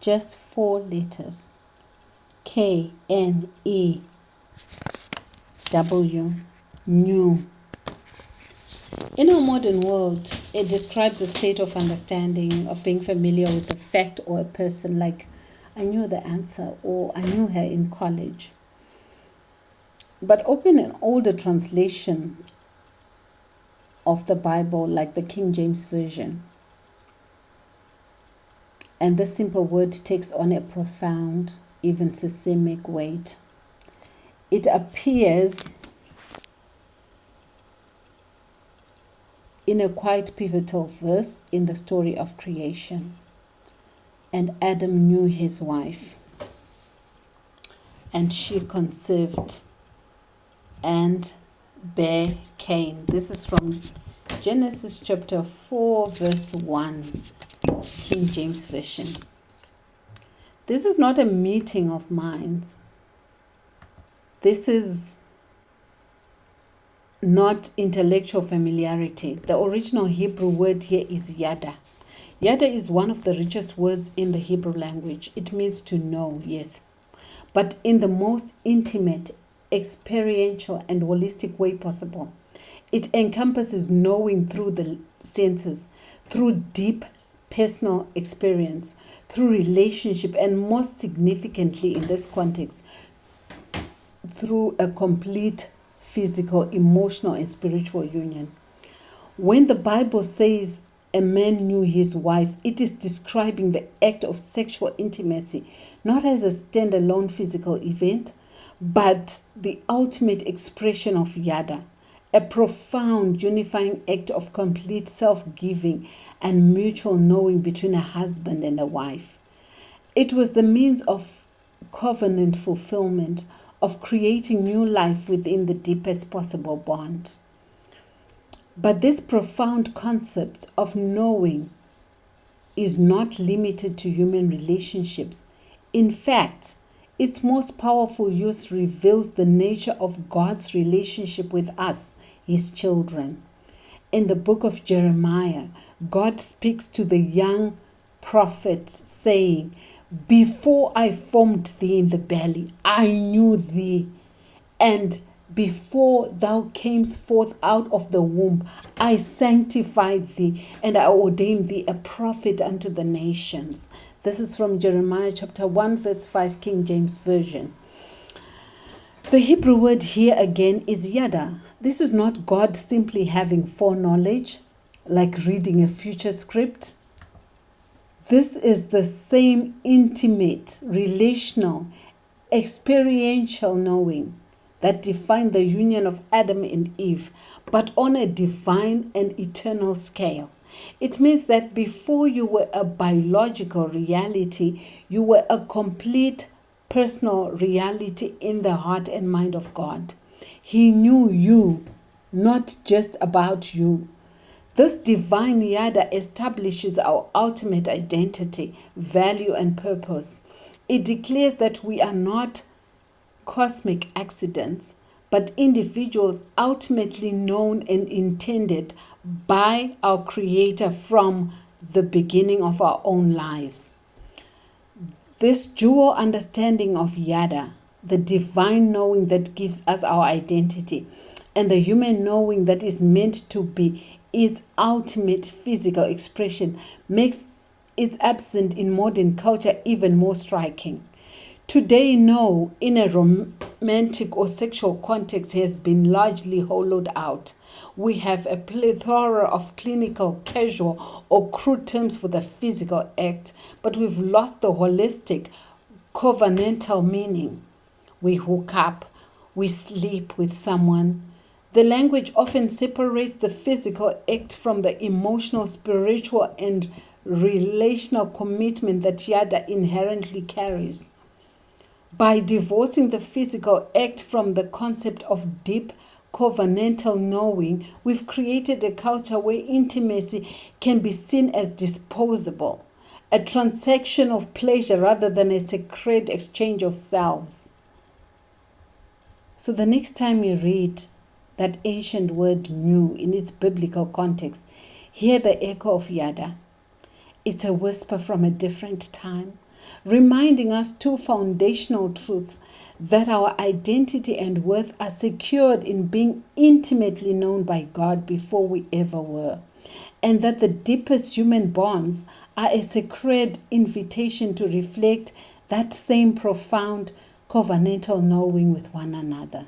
just 4 letters. K-N-E-W, knew. In our modern world, it describes a state of understanding, of being familiar with a fact or a person, like I knew the answer or I knew her in college. But open an older translation of the Bible, like the King James Version, and this simple word takes on a profound, even systemic weight. It appears in a quite pivotal verse in the story of creation. And Adam knew his wife, and she conceived and bare Cain. This is from Genesis chapter 4, verse 1, King James Version. This is not a meeting of minds. This is not intellectual familiarity. The original Hebrew word here is yada. Yada is one of the richest words in the Hebrew language. It means to know, yes, but in the most intimate, experiential, and holistic way possible. It encompasses knowing through the senses, through deep personal experience, through relationship, and most significantly in this context, through a complete physical, emotional, and spiritual union. When the Bible says a man knew his wife, it is describing the act of sexual intimacy, not as a standalone physical event, but the ultimate expression of yada, a profound unifying act of complete self-giving and mutual knowing between a husband and a wife. It was the means of covenant fulfillment, of creating new life within the deepest possible bond. But this profound concept of knowing is not limited to human relationships. In fact, its most powerful use reveals the nature of God's relationship with us, his children. In the book of Jeremiah, God speaks to the young prophet saying, "Before I formed thee in the belly, I knew thee. And before thou camest forth out of the womb, I sanctified thee, and I ordained thee a prophet unto the nations." This is from Jeremiah chapter 1, verse 5, King James Version. The Hebrew word here again is yada. This is not God simply having foreknowledge, like reading a future script. This is the same intimate, relational, experiential knowing that defined the union of Adam and Eve, but on a divine and eternal scale. It means that before you were a biological reality, you were a complete personal reality in the heart and mind of God. He knew you, not just about you. This divine yada establishes our ultimate identity, value, and purpose. It declares that we are not cosmic accidents, but individuals ultimately known and intended by our Creator from the beginning of our own lives. This dual understanding of yada, the divine knowing that gives us our identity, and the human knowing that is meant to be its ultimate physical expression, makes its absence in modern culture even more striking. Today, no, in a romantic or sexual context, has been largely hollowed out. We have a plethora of clinical, casual, or crude terms for the physical act, but we've lost the holistic, covenantal meaning. We hook up, we sleep with someone. The language often separates the physical act from the emotional, spiritual, and relational commitment that yada inherently carries. By divorcing the physical act from the concept of deep covenantal knowing, we've created a culture where intimacy can be seen as disposable, a transaction of pleasure rather than a sacred exchange of selves. So the next time you read that ancient word knew in its biblical context, hear the echo of yada. It's a whisper from a different time, reminding us two foundational truths: that our identity and worth are secured in being intimately known by God before we ever were, and that the deepest human bonds are a sacred invitation to reflect that same profound covenantal knowing with one another.